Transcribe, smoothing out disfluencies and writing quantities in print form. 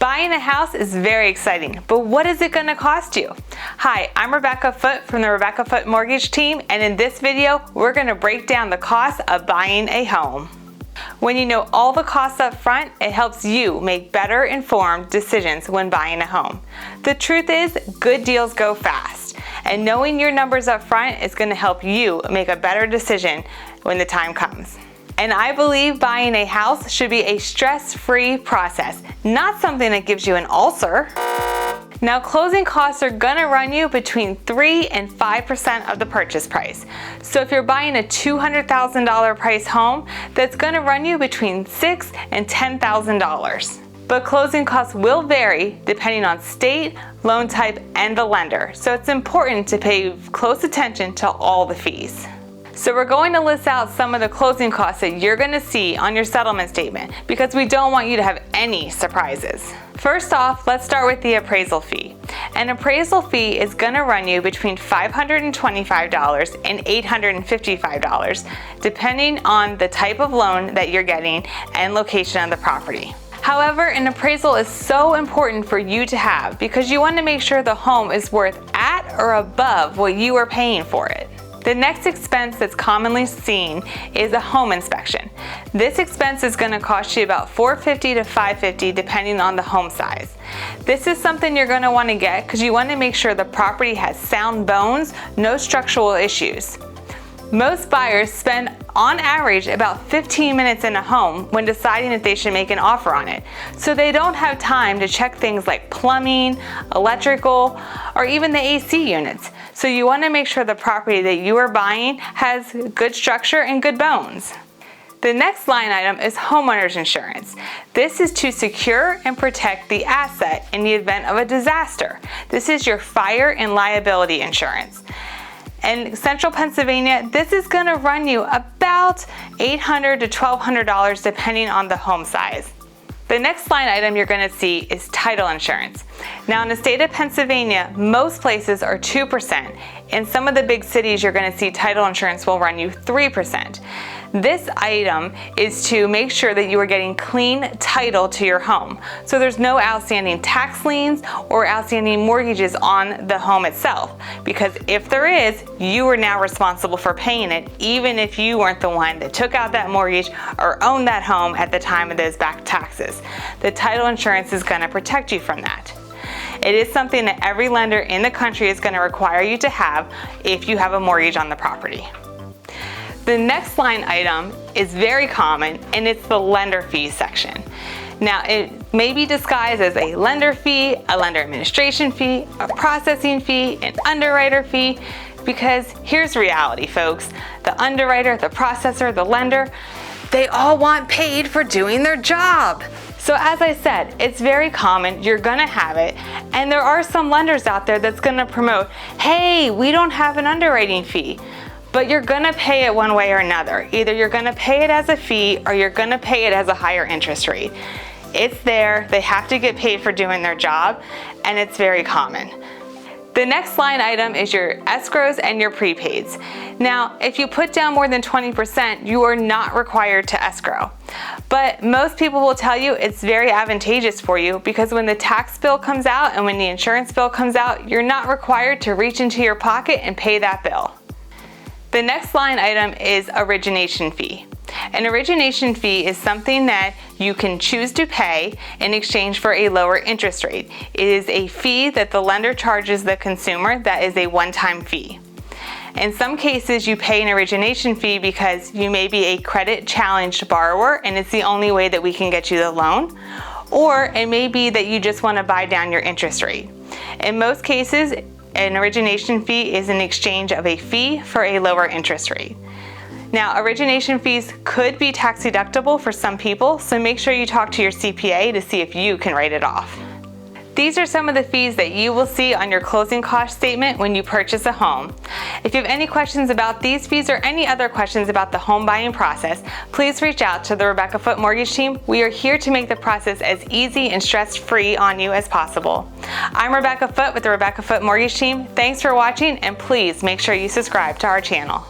Buying a house is very exciting, but what is it going to cost you? Hi, I'm Rebecca Foote from the Rebecca Foote Mortgage Team, and in this video, we're going to break down the cost of buying a home. When you know all the costs up front, it helps you make better informed decisions when buying a home. The truth is, good deals go fast, and knowing your numbers up front is going to help you make a better decision when the time comes. And I believe buying a house should be a stress-free process, not something that gives you an ulcer. Now, closing costs are gonna run you between 3 and 5% of the purchase price. So if you're buying a $200,000 price home, that's gonna run you between $6,000 and $10,000. But closing costs will vary depending on state, loan type, and the lender. So it's important to pay close attention to all the fees. So we're going to list out some of the closing costs that you're going to see on your settlement statement because we don't want you to have any surprises. First off, let's start with the appraisal fee. An appraisal fee is going to run you between $525 and $855, depending on the type of loan that you're getting and location of the property. However, an appraisal is so important for you to have because you want to make sure the home is worth at or above what you are paying for it. The next expense that's commonly seen is a home inspection. This expense is going to cost you about $450 to $550 depending on the home size. This is something you're going to want to get because you want to make sure the property has sound bones, no structural issues. Most buyers spend on average about 15 minutes in a home when deciding if they should make an offer on it. So they don't have time to check things like plumbing, electrical, or even the AC units. So you want to make sure the property that you are buying has good structure and good bones. The next line item is homeowners insurance. This is to secure and protect the asset in the event of a disaster. This is your fire and liability insurance. In Central Pennsylvania, this is going to run you about $800 to $1,200 depending on the home size. The next line item you're going to see is title insurance. Now in the state of Pennsylvania, most places are 2%. In some of the big cities, you're going to see title insurance will run you 3%. This item is to make sure that you are getting clean title to your home. So there's no outstanding tax liens or outstanding mortgages on the home itself. Because if there is, you are now responsible for paying it, even if you weren't the one that took out that mortgage or owned that home at the time of those back taxes. The title insurance is going to protect you from that. It is something that every lender in the country is going to require you to have if you have a mortgage on the property. The next line item is very common, and it's the lender fees section. Now, it may be disguised as a lender fee, a lender administration fee, a processing fee, an underwriter fee, because here's reality, folks. The underwriter, the processor, the lender, they all want paid for doing their job. So as I said, it's very common, you're gonna have it, and there are some lenders out there that's gonna promote, hey, we don't have an underwriting fee. But you're gonna pay it one way or another. Either you're gonna pay it as a fee or you're gonna pay it as a higher interest rate. It's there, they have to get paid for doing their job, and it's very common. The next line item is your escrows and your prepaids. Now, if you put down more than 20%, you are not required to escrow. But most people will tell you it's very advantageous for you because when the tax bill comes out and when the insurance bill comes out, you're not required to reach into your pocket and pay that bill. The next line item is origination fee. An origination fee is something that you can choose to pay in exchange for a lower interest rate. It is a fee that the lender charges the consumer that is a one-time fee. In some cases, you pay an origination fee because you may be a credit challenged borrower and it's the only way that we can get you the loan, or it may be that you just want to buy down your interest rate. In most cases, an origination fee is an exchange of a fee for a lower interest rate. Now, origination fees could be tax deductible for some people, so make sure you talk to your CPA to see if you can write it off. These are some of the fees that you will see on your closing cost statement when you purchase a home. If you have any questions about these fees or any other questions about the home buying process, please reach out to the Rebecca Foote Mortgage Team. We are here to make the process as easy and stress-free on you as possible. I'm Rebecca Foote with the Rebecca Foote Mortgage Team. Thanks for watching, and please make sure you subscribe to our channel.